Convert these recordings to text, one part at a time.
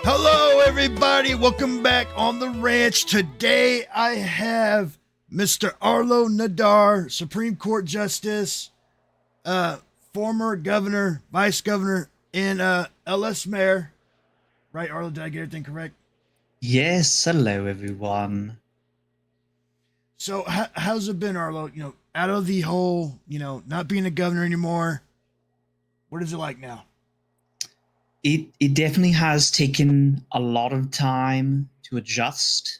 Hello, everybody. Welcome back on the ranch. Today I have Mr. Arlo Nadar, Supreme Court Justice, former governor, vice governor, and LS mayor. Right, Arlo? Did I get everything correct? Yes, hello everyone. So, how's it been, Arlo? Out of the whole, not being a governor anymore. What is it like now? It definitely has taken a lot of time to adjust.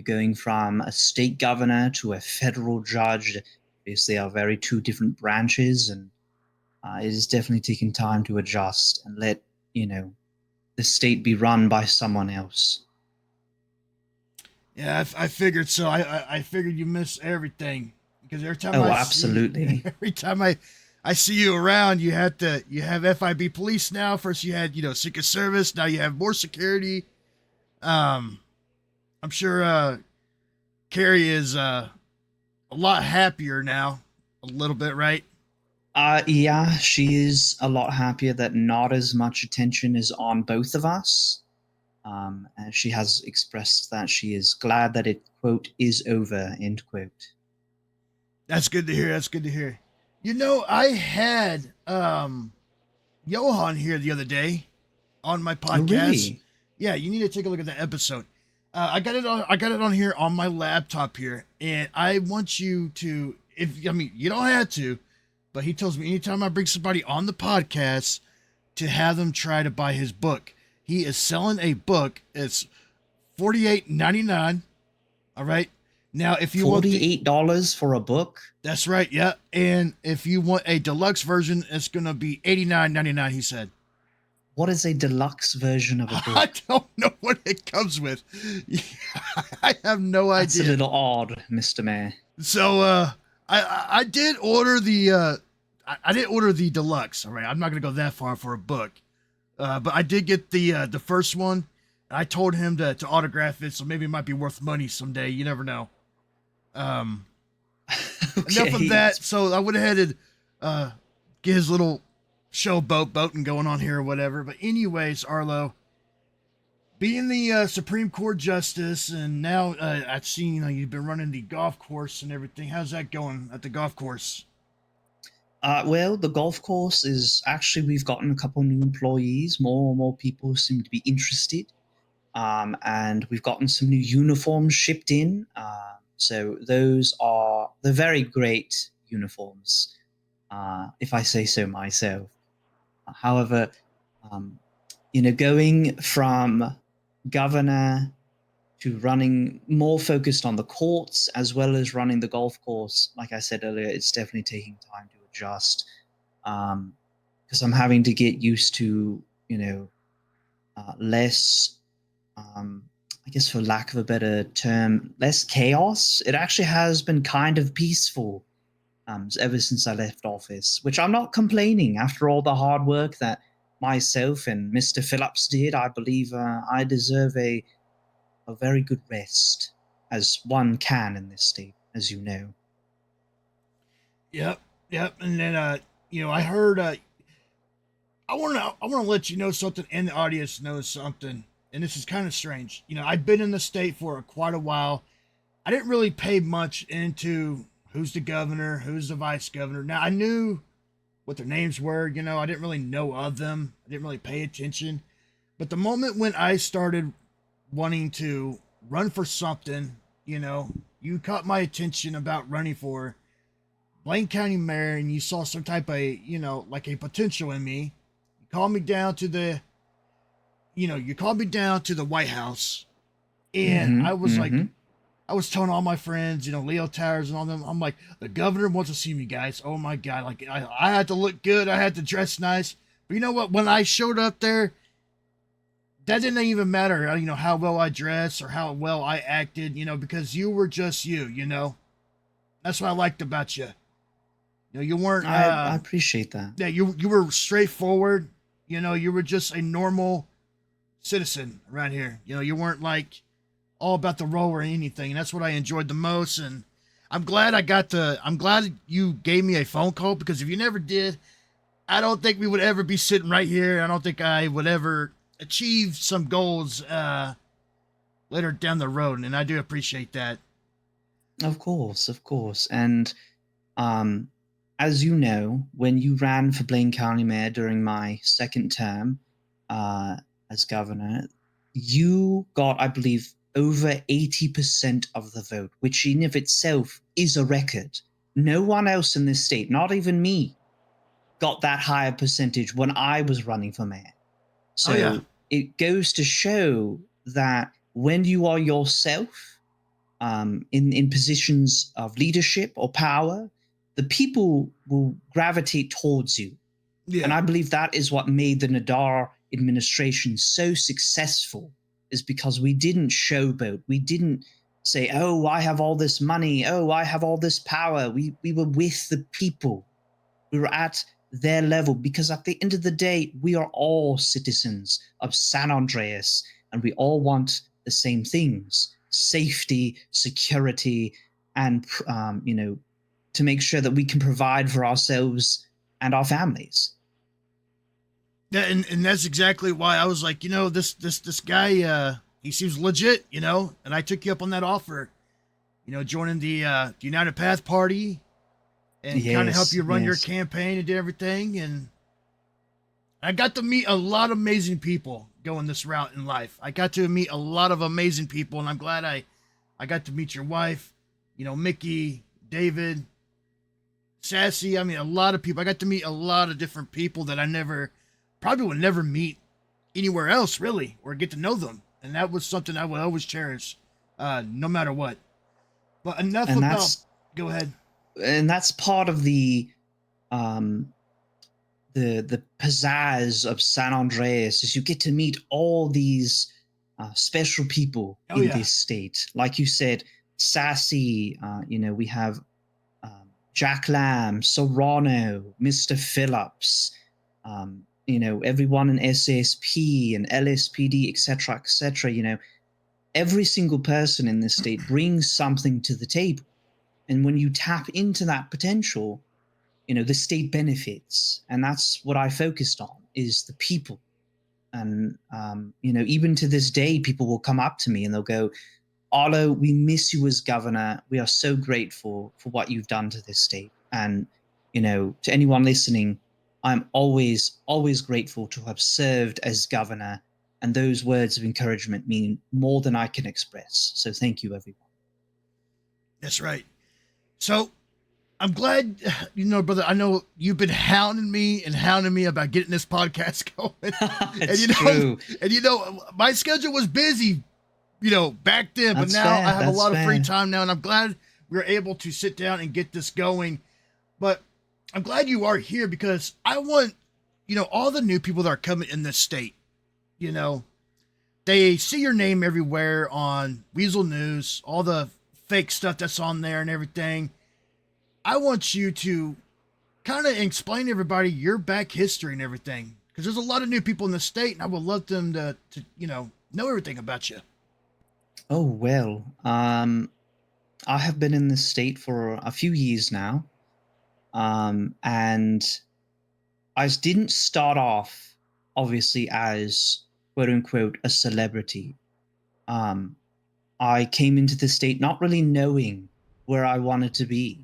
Going from a state governor to a federal judge. Obviously, are very two different branches, and it is definitely taken time to adjust and let the state be run by someone else. Yeah, I figured so. I figured you miss everything because every time Oh, I see absolutely. every time I see you around, you have FIB police now. First you had Secret Service. Now you have more security. Um, I'm sure Carrie is a lot happier now, a little bit, right? Yeah, she is a lot happier that not as much attention is on both of us. And she has expressed that she is glad that it, quote, is over, end quote. That's good to hear. That's good to hear. I had Johan here the other day on my Oh, podcast. really? Yeah, you need to take a look at that episode. I got it on here on my laptop here, and I want you to. If I mean, you don't have to, but he tells me anytime I bring somebody on the podcast to have them try to buy his book. He is selling a book. It's $48.99. All right. Now, if you want $48 for a book? that's right. Yeah, and if you want a deluxe version, it's gonna be $89.99. He said. What is a deluxe version of a I book? don't know what it comes with. I have no That's a idea. little odd, Mr. Mayor. So I did order the I didn't order the deluxe. All right, I'm not gonna go that far for a book. But I did get the first one. I told him to autograph it, so maybe it might be worth money someday. You never know. Um, Enough of Okay. that. So I went ahead and get his little showboat boating going on here or whatever. But anyways, Arlo, being the Supreme Court justice, and now I've seen you've been running the golf course and everything. How's that going at the golf course? Well, the golf course is actually, we've gotten a couple new employees. More people seem to be interested. And we've gotten some new uniforms shipped in. So those are the very great uniforms, if I say so myself. However, um, going from governor to running more focused on the courts as well as running the golf course, like I said earlier, it's definitely taking time to adjust because I'm having to get used to, less, I guess for lack of a better term, less chaos. It actually has been kind of peaceful ever since I left office, which I'm not complaining after all the hard work that myself and Mr. Phillips did. I believe I deserve a very good rest, as one can in this state, as you know. Yep, yep. And then I heard I want to let you know something, and the audience knows something. And this is kind of strange. I've been in the state for quite a while. I didn't really pay much into who's the governor, who's the vice governor. Now I knew what their names were. I didn't really know of them. I didn't really pay attention. But the moment when I started wanting to run for something, you caught my attention about running for Blaine County mayor, and you saw some type of, like a potential in me. You called me down to the, you called me down to the White House, and Mm-hmm. I was like, Mm-hmm. I was telling all my friends, Leo Towers and all them, I'm like, the governor wants to see me, guys. Oh my God. Like, I had to look good. I had to dress nice. But you know what? When I showed up there, that didn't even matter, how well I dressed or how well I acted, because you were just you. That's what I liked about you. You weren't, I appreciate that. yeah, you were straightforward. You were just a normal citizen around here. You weren't like all about the role or anything. And that's what I enjoyed the most. And I'm glad you gave me a phone call, because if you never did, I don't think we would ever be sitting right here. I don't think I would ever achieve some goals later down the road, and I do appreciate that. Of course, of course. And um, as you know, when you ran for Blaine County Mayor during my second term uh, as governor, you got, I believe, over 80% of the vote, which in of itself is a record. No one else in this state, not even me, got that higher percentage when I was running for mayor. Oh yeah, So it goes to show that when you are yourself in positions of leadership or power, the people will gravitate towards you. And yeah, I believe that is what made the Nadar administration so successful, is because we didn't showboat. We didn't say, oh, I have all this money. Oh, I have all this power. We were with the people. We were at their level, because at the end of the day, we are all citizens of San Andreas, and we all want the same things: safety, security, and to make sure that we can provide for ourselves and our families. yeah, and that's exactly why I was like, this guy, he seems legit, and I took you up on that offer, joining the United Path Party and kind of help Yes, you run your yes. campaign and do everything. And I got to meet a lot of amazing people going this route in life. I got to meet a lot of amazing people, and I'm glad I got to meet your wife, Mickey, David, Sassy. I mean, a lot of people. I got to meet a lot of different people that I probably would never meet anywhere else, really, or get to know them. And that was something I would always cherish, no matter what. But enough And about. that's Go ahead. part of um the pizzazz of San Andreas, is you get to meet all these special people Oh in yeah. this state. Like you said, Sassy, we have Jack Lamb, Serrano, Mr. Phillips, everyone in SASP and LSPD, etc., etc. Every single person in this state brings something to the table. And when you tap into that potential, the state benefits. And that's what I focused on, is the people. And even to this day, people will come up to me and they'll go, Arlo, we miss you as governor. We are so grateful for what you've done to this state. And to anyone listening, I'm always grateful to have served as governor, and those words of encouragement mean more than I can express. So thank you, everyone. That's right. So I'm glad, brother. I know you've been hounding me about getting this podcast going. It's and true. My schedule was busy, back then, but That's now fair. I have a That's lot of free fair. time now, and I'm glad we're able to sit down and get this going. But I'm glad you are here, because I want, all the new people that are coming in this state, they see your name everywhere on Weasel News, all the fake stuff that's on there and everything. I want you to kind of explain to everybody your back history and everything, because there's a lot of new people in the state, and I would love them to know everything about you. Oh, well, I have been in this state for a few years now. And I didn't start off, obviously, as quote unquote a celebrity. Um, I came into the state not really knowing where I wanted to be.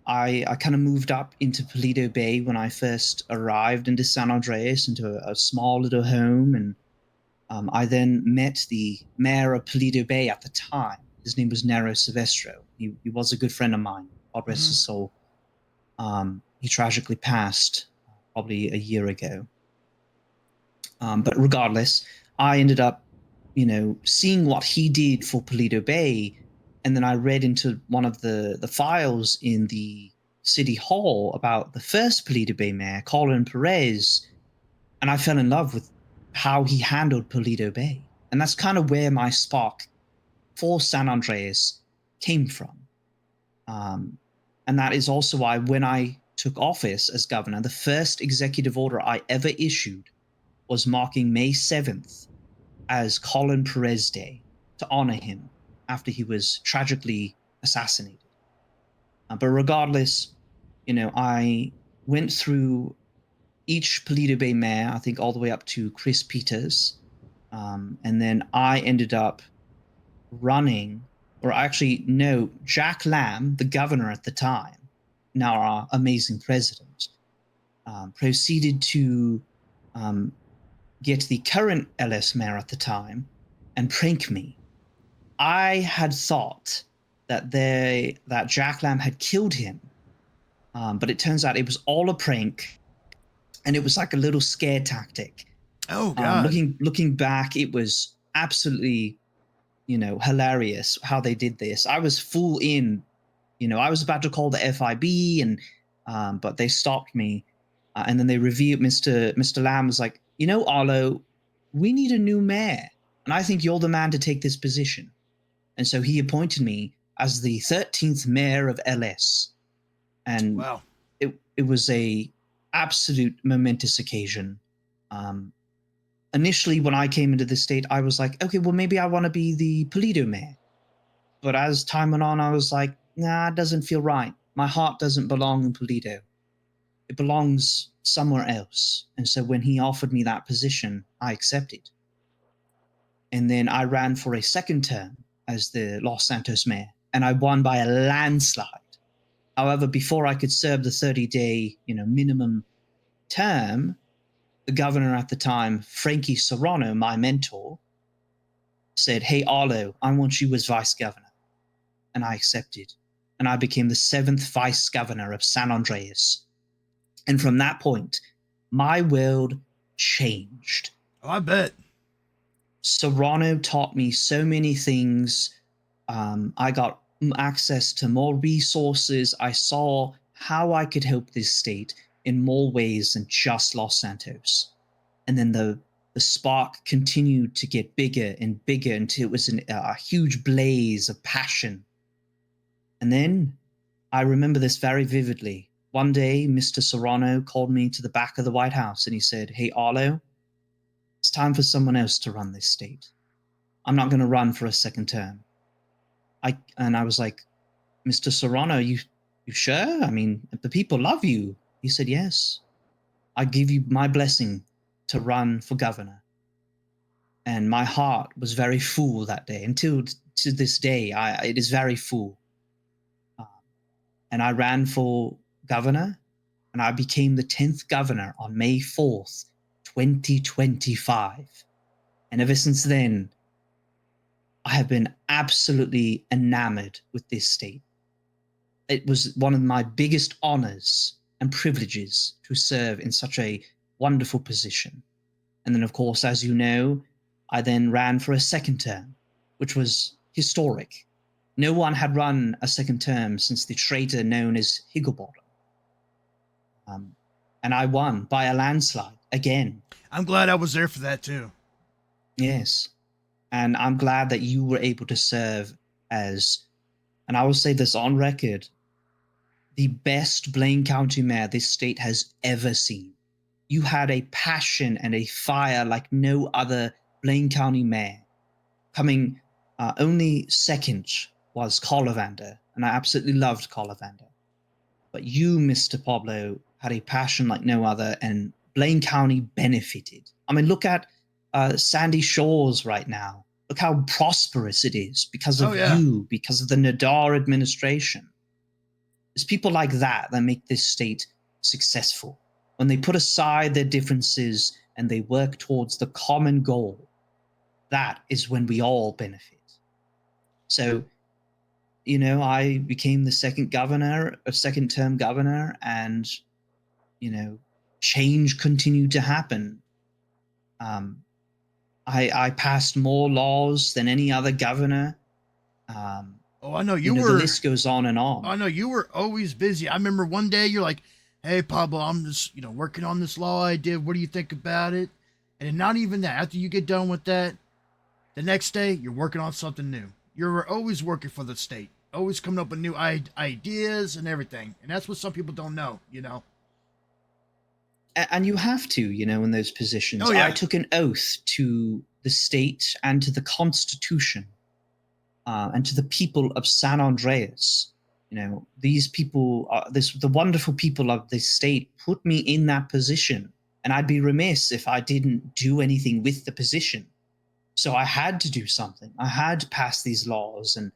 I kind of moved up into Paleto Bay when I first arrived into San Andreas, into a small little home. And I then met the mayor of Paleto Bay at the time. His name was Nero Silvestro. He was a good friend of mine. God rest his soul. He tragically passed probably a year ago. But regardless, I ended up, seeing what he did for Paleto Bay. And then I read into one of the files in the city hall about the first Paleto Bay mayor, Colin Perez. And I fell in love with how he handled Paleto Bay. And that's kind of where my spark for San Andreas came from. And that is also why, when I took office as governor, the first executive order I ever issued was marking May 7th as Colin Perez Day, to honor him after he was tragically assassinated. But regardless, I went through each Paleto Bay mayor, I think all the way up to Chris Peters. And then I ended up running, or actually, no, Jack Lamb, the governor at the time, now our amazing president, proceeded to get the current LS mayor at the time and prank me. I had thought that Jack Lamb had killed him, but it turns out it was all a prank, and it was like a little scare tactic. Oh God. Looking back, it was absolutely, hilarious how they did this. I was full in, I was about to call the FIB, and but they stopped me, and then they revealed Mr. Lamb was like, Arlo, we need a new mayor, and I think you're the man to take this position. And so he appointed me as the 13th mayor of LS, and Wow. it was a absolute momentous occasion. Initially, when I came into the state, I was like, okay, well, maybe I want to be the Paleto mayor. But as time went on, I was like, nah, it doesn't feel right. My heart doesn't belong in Paleto. It belongs somewhere else. And so when he offered me that position, I accepted. And then I ran for a second term as the Los Santos mayor, and I won by a landslide. However, before I could serve the 30-day, minimum term, the governor at the time, Frankie Serrano, my mentor, said, hey, Arlo, I want you as vice governor. And I accepted. And I became the 7th vice governor of San Andreas. And from that point, my world changed. Oh, I bet. Serrano taught me so many things. I got access to more resources. I saw how I could help this state in more ways than just Los Santos. And then the spark continued to get bigger and bigger until it was a huge blaze of passion. And then I remember this very vividly. One day, Mr. Serrano called me to the back of the White House and he said, hey, Arlo, it's time for someone else to run this state. I'm not going to run for a second term. And I was like, Mr. Serrano, you sure? I mean, the people love you. He said, yes. I give you my blessing to run for governor. And my heart was very full that day. Until to this day, it is very full. And I ran for governor, and I became the 10th governor on May 4th, 2025. And ever since then, I have been absolutely enamored with this state. It was one of my biggest honors and privileges to serve in such a wonderful position. And then, of course, as you know, I then ran for a second term, which was historic. No one had run a second term since the traitor known as Higglebottom. And I won by a landslide again. I'm glad I was there for that too. Yes. And I'm glad that you were able to serve as, and I will say this on record, the best Blaine County mayor this state has ever seen. You had a passion and a fire like no other Blaine County mayor. Coming only second was Collivander, and I absolutely loved Collivander. But you, Mr. Pablo, had a passion like no other, and Blaine County benefited. I mean, look at Sandy Shores right now. Look how prosperous it is because of you, because of the Nadar administration. It's people like that that make this state successful. When they put aside their differences and they work towards the common goal, that is when we all benefit. So, I became the second term governor, and, change continued to happen. I passed more laws than any other governor. I know you were. The list goes on and on. I know you were always busy. I remember one day you're like, "Hey, Pablo, I'm just working on this law I did. What do you think about it?" And not even that. After you get done with that, the next day you're working on something new. You're always working for the state, always coming up with new ideas and everything. And that's what some people don't know. And you have to, in those positions. Oh, yeah. I took an oath to the state and to the Constitution and to the people of San Andreas. These people, the wonderful people of this state put me in that position And I'd be remiss if I didn't do anything with the position. So I had to do something. I had to pass these laws and,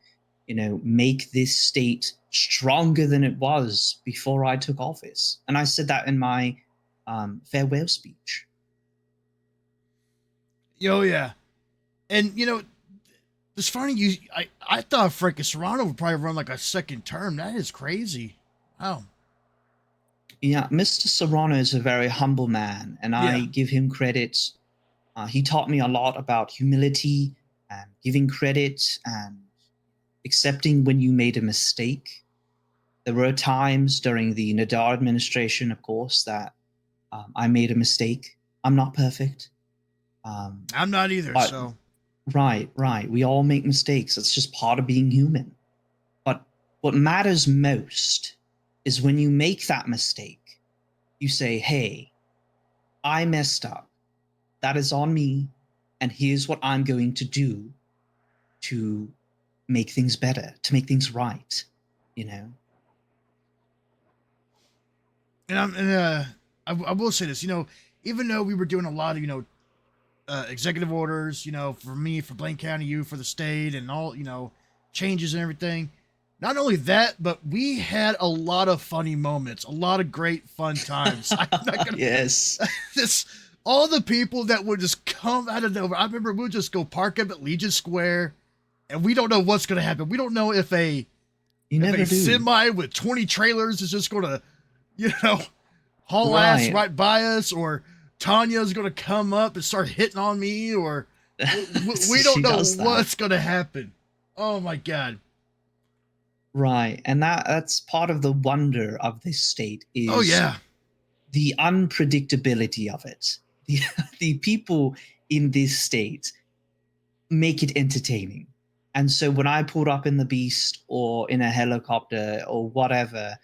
make this state stronger than it was before I took office. And I said that in my farewell speech. Oh yeah, and it's funny. I thought Frank Serrano would probably run like a second term. That is crazy. Wow. Yeah, Mr. Serrano is a very humble man, and I give him credit. He taught me a lot about humility and giving credit and accepting when you made a mistake. There were times during the Nadar administration, of course, that I made a mistake. I'm not perfect. I'm not either, so. Right. We all make mistakes. It's just part of being human. But what matters most is when you make that mistake, you say, hey, I messed up. That is on me. And here's what I'm going to do to make things better, to make things right, And I will say this, even though we were doing a lot of, executive orders, for me, for Blaine County, you for the state, and all, changes and everything. Not only that, but we had a lot of funny moments, a lot of great fun times. I'm not gonna, yes. All the people that would just come out of nowhere. I remember we would just go park up at Legion Square, and we don't know what's going to happen. We don't know if a semi with 20 trailers is just going to, haul ass right by us, or Tanya's going to come up and start hitting on me, or we don't know what's going to happen. Oh my God. Right. And that's part of the wonder of this state is the unpredictability of it. The people in this state make it entertaining. And so when I pulled up in the Beast or in a helicopter or whatever,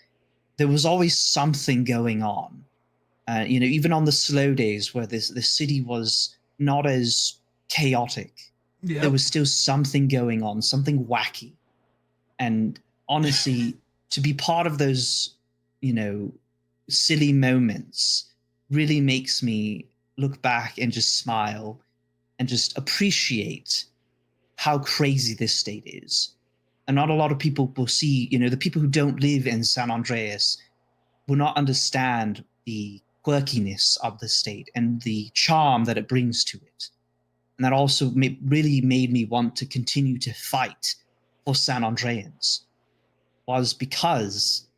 there was always something going on. Even on the slow days where the city was not as chaotic, there was still something going on, something wacky. And honestly, to be part of those, silly moments really makes me look back and just smile and just appreciate how crazy this state is. And not a lot of people will see, the people who don't live in San Andreas will not understand the quirkiness of the state and the charm that it brings to it. And that also really made me want to continue to fight for San Andreans, was because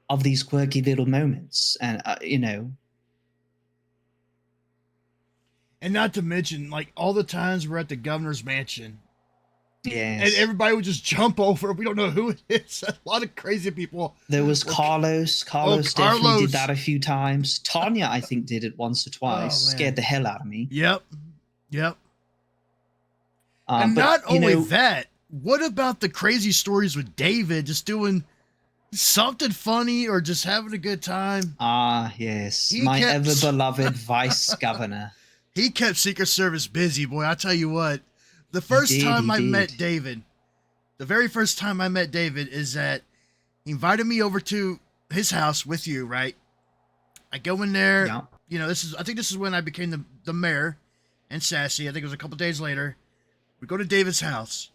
of these quirky little moments. And, And not to mention, like, all the times we're at the governor's mansion. Yes. And everybody would just jump over. We don't know who it is. A lot of crazy people. There was Carlos. Carlos definitely did that a few times. Tanya, I think, did it once or twice. Scared the hell out of me. Yep. And not only that, what about the crazy stories with David just doing something funny or just having a good time? Ah, yes. My ever-beloved vice governor. He kept Secret Service busy, boy. I tell you what. The first time I met David, the very first time I met David is that he invited me over to his house with you, right? I go in there. Yeah. I think this is when I became the mayor and Sassy. I think it was a couple days later. We go to David's house.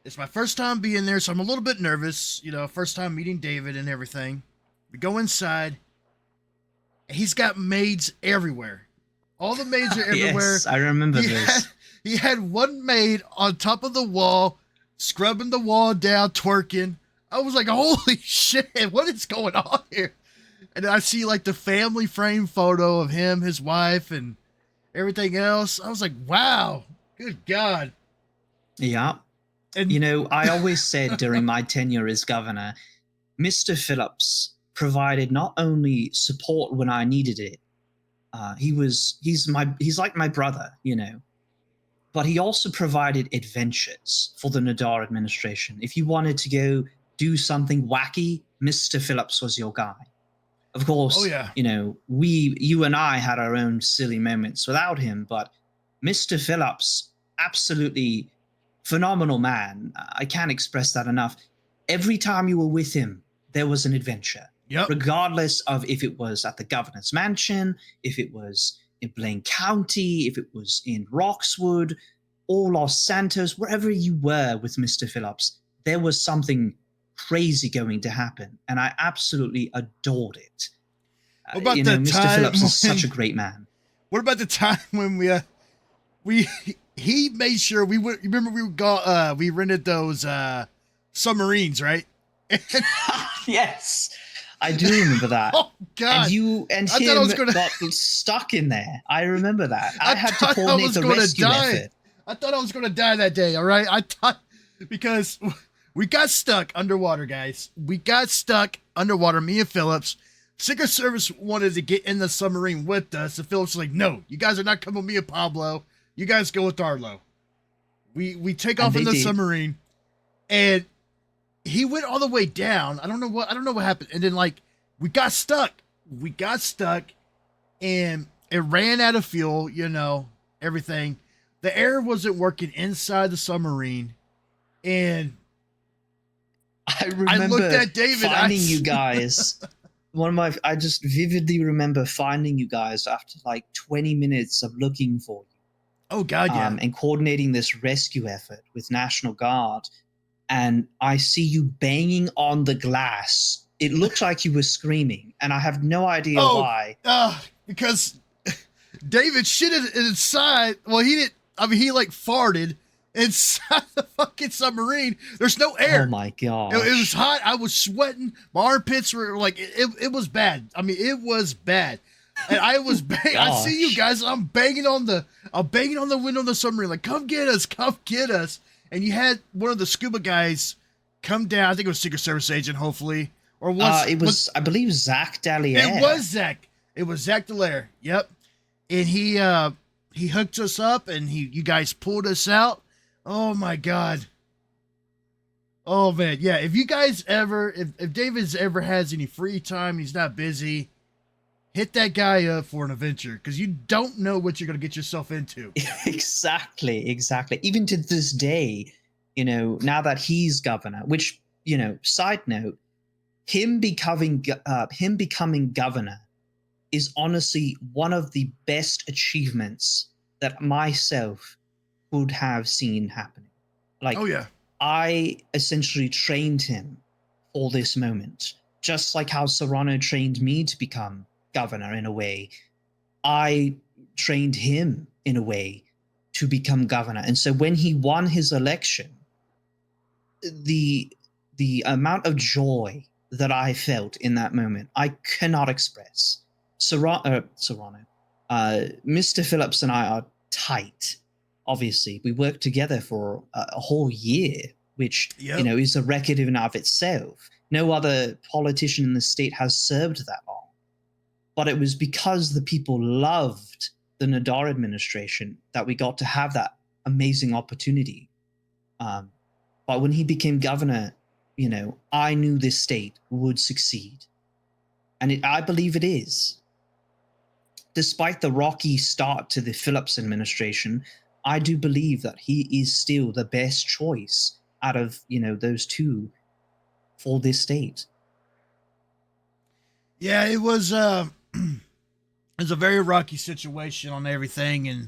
It's my first time being there, so I'm a little bit nervous, first time meeting David and everything. We go inside, and he's got maids everywhere. All the maids are everywhere. Yes, I remember this. He had one maid on top of the wall, scrubbing the wall down, twerking. I was like, holy shit, what is going on here? And I see like the family frame photo of him, his wife, and everything else. I was like, wow, good God. Yeah. And I always said during my tenure as governor, Mr. Phillips provided not only support when I needed it, he's like my brother, but he also provided adventures for the Nadar administration. If you wanted to go do something wacky, Mr. Phillips was your guy. Of course, you and I had our own silly moments without him, but Mr. Phillips, absolutely phenomenal man. I can't express that enough. Every time you were with him, there was an adventure. Yep. regardless of if it was at the governor's mansion, if it was in Blaine County, if it was in Roxwood or Los Santos, wherever you were with Mr. Phillips, there was something crazy going to happen. And I absolutely adored it. What about the Mr. time Phillips is when- such a great man. What about the time when he made sure we would remember we rented those submarines, right? Yes, I do remember that. Oh God! And you and I thought him I was gonna- got stuck in there. I remember that. I had to thought I coordinate was the gonna rescue die. effort. I thought I was going to die that day. All right, I thought because we got stuck underwater, guys. We got stuck underwater. Me and Phillips. Secret Service wanted to get in the submarine with us, and Phillips was like, "No, you guys are not coming with me and Pablo. You guys go with Arlo." We take off in the submarine, and he went all the way down. I don't know what happened, and then like we got stuck. We got stuck, and it ran out of fuel. You know everything. The air wasn't working inside the submarine, and I remember looked at David. finding you guys. I just vividly remember finding you guys after like 20 minutes of looking for you. Oh God, yeah. And coordinating this rescue effort with National Guard. And I see you banging on the glass. It looked like you were screaming, and I have no idea why. Because David shitted inside. Well, he didn't. I mean, he like farted inside the fucking submarine. There's no air. Oh my God. It was hot. I was sweating. My armpits were like, it was bad. I mean, it was bad. And I was banging. I see you guys. I'm banging on the window of the submarine. Like, come get us. Come get us. And you had one of the scuba guys come down. I think it was Secret Service agent, hopefully. Or was I believe, Zach Dallier. It was Zach. It was Zach Dallaire. Yep. And he hooked us up, and you guys pulled us out. Oh my God. Oh man, yeah. If you guys ever, if David's ever has any free time, he's not busy, hit that guy up for an adventure, because you don't know what you're gonna get yourself into. Exactly. Even to this day, now that he's governor, which, side note, him becoming governor is honestly one of the best achievements that myself would have seen happening. Like, oh yeah. I essentially trained him for this moment, just like how Serrano trained me to become governor in a way. I trained him in a way to become governor. And so when he won his election, the amount of joy that I felt in that moment, I cannot express. Serrano, Mr. Phillips and I are tight. Obviously, we worked together for a whole year, which is a record in and of itself. No other politician in the state has served that long. But it was because the people loved the Nadar administration that we got to have that amazing opportunity. But when he became governor, I knew this state would succeed. And I believe it is. Despite the rocky start to the Phillips administration, I do believe that he is still the best choice out of, those two for this state. Yeah, it was a very rocky situation on everything, and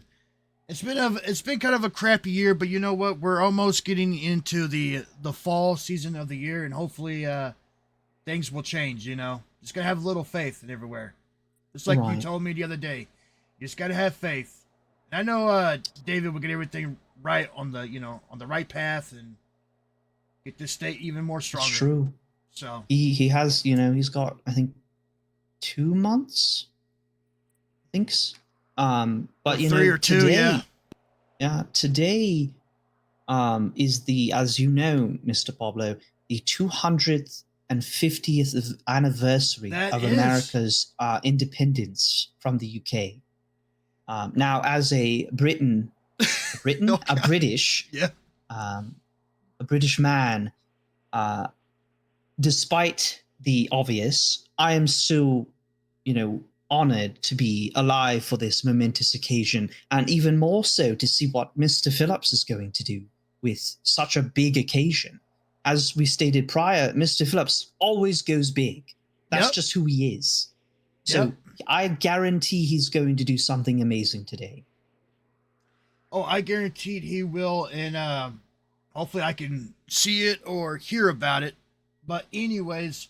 it's been kind of a crappy year, but you know what? We're almost getting into the fall season of the year, and hopefully things will change, Just got to have a little faith in everywhere. Just like you told me the other day. You just got to have faith. And I know David will get everything right on the right path and get this state even more stronger. It's true. So he has, he's got, I think, 2 months. I think. But 3 or 2, today, today is the, as you know, Mr. Pablo, the 250th anniversary of America's independence from the UK. Now, as a British man, despite the obvious, I am still, honored to be alive for this momentous occasion, and even more so to see what Mr. Phillips is going to do with such a big occasion. As we stated prior, Mr. Phillips always goes big. That's Yep. just who he is. So Yep. I guarantee he's going to do something amazing today. Oh, I guaranteed he will, and hopefully I can see it or hear about it. But anyways,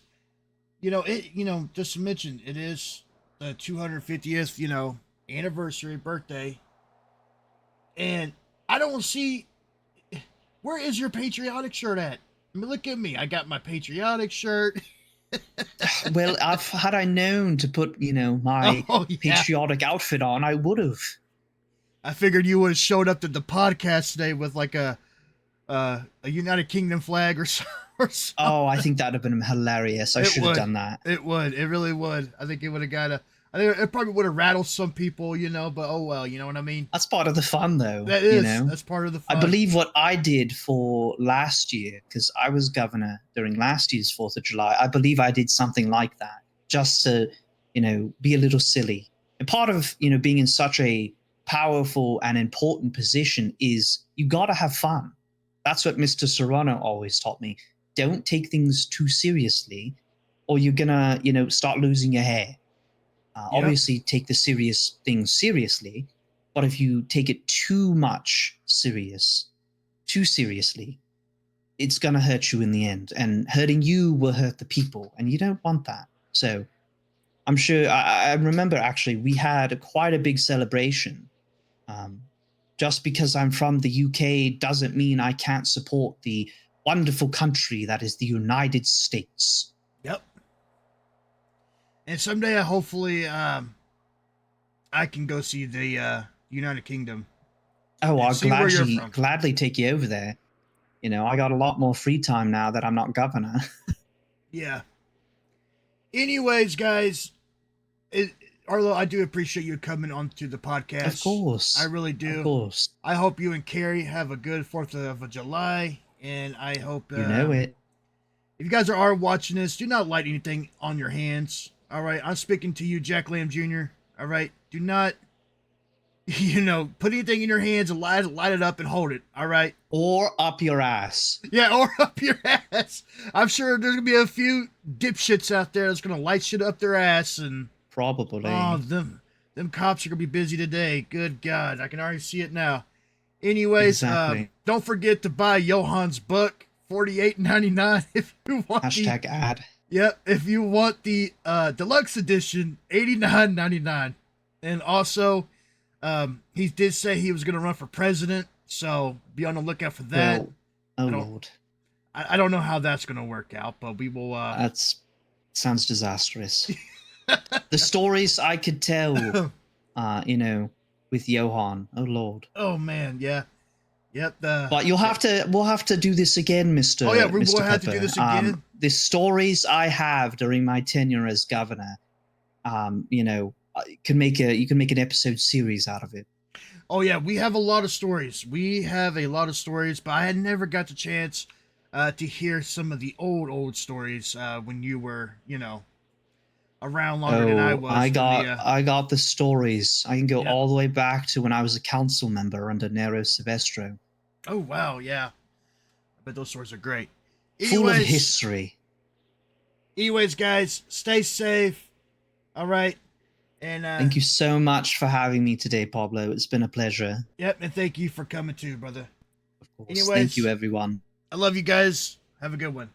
just to mention, it is the 250th, anniversary birthday, and I don't see where is your patriotic shirt at. I mean, look at me. I got my patriotic shirt. Well, had I known to put, my Oh yeah. patriotic outfit on, I would have. I figured you would have showed up to the podcast today with like a United Kingdom flag or something. Oh, I think that'd have been hilarious. I should have done that. It would. It really would. I think it would have I think it probably would have rattled some people, but oh well, you know what I mean? That's part of the fun, though. That is. That's part of the fun. I believe what I did for last year, because I was governor during last year's 4th of July, I believe I did something like that, just to, be a little silly. And part of, being in such a powerful and important position is you got to have fun. That's what Mr. Serrano always taught me. Don't take things too seriously or you're going to, start losing your hair. Yep. Obviously, take the serious things seriously, but if you take it too seriously, it's going to hurt you in the end. And hurting you will hurt the people, and you don't want that. So I'm sure, I remember actually, we had quite a big celebration. Just because I'm from the UK doesn't mean I can't support the wonderful country that is the United States. Yep. And someday, hopefully, I can go see the United Kingdom. Oh, I'll gladly take you over there. I got a lot more free time now that I'm not governor. Yeah. Anyways, guys, Arlo, I do appreciate you coming onto the podcast. Of course. I really do. Of course. I hope you and Carrie have a good 4th of July, and I hope... you know it. If you guys are watching this, do not light anything on your hands. All right? I'm speaking to you, Jack Lamb Jr. All right? Do not, put anything in your hands and light it up and hold it. All right? Or up your ass. Yeah, or up your ass. I'm sure there's going to be a few dipshits out there that's going to light shit up their ass and... Probably. Oh, them cops are going to be busy today. Good God. I can already see it now. Anyways, exactly. Don't forget to buy Johan's book, $48.99 if you want. Hashtag ad. Yep, if you want the deluxe edition, $89.99. And also, he did say he was going to run for president, so be on the lookout for that. Well, oh, Lord. I don't know how that's going to work out, but we will... sounds disastrous. The stories I could tell, with Johan. Oh, Lord. Oh, man, yeah. Yep. But we'll have to do this again, Mr. Oh, yeah, we Mr. will have to do this again. The stories I have during my tenure as governor, you can make an episode series out of it. Oh, yeah, we have a lot of stories. But I had never got the chance to hear some of the old stories when you were, around longer than I was. I got the stories. I can go Yeah. all the way back to when I was a council member under Nero Silvestro. Oh, wow, yeah. I bet those stories are great. Full of history. Anyways, guys, stay safe. All right. And thank you so much for having me today, Pablo. It's been a pleasure. Yep, and thank you for coming too, brother. Of course. Anyways, thank you, everyone. I love you guys. Have a good one.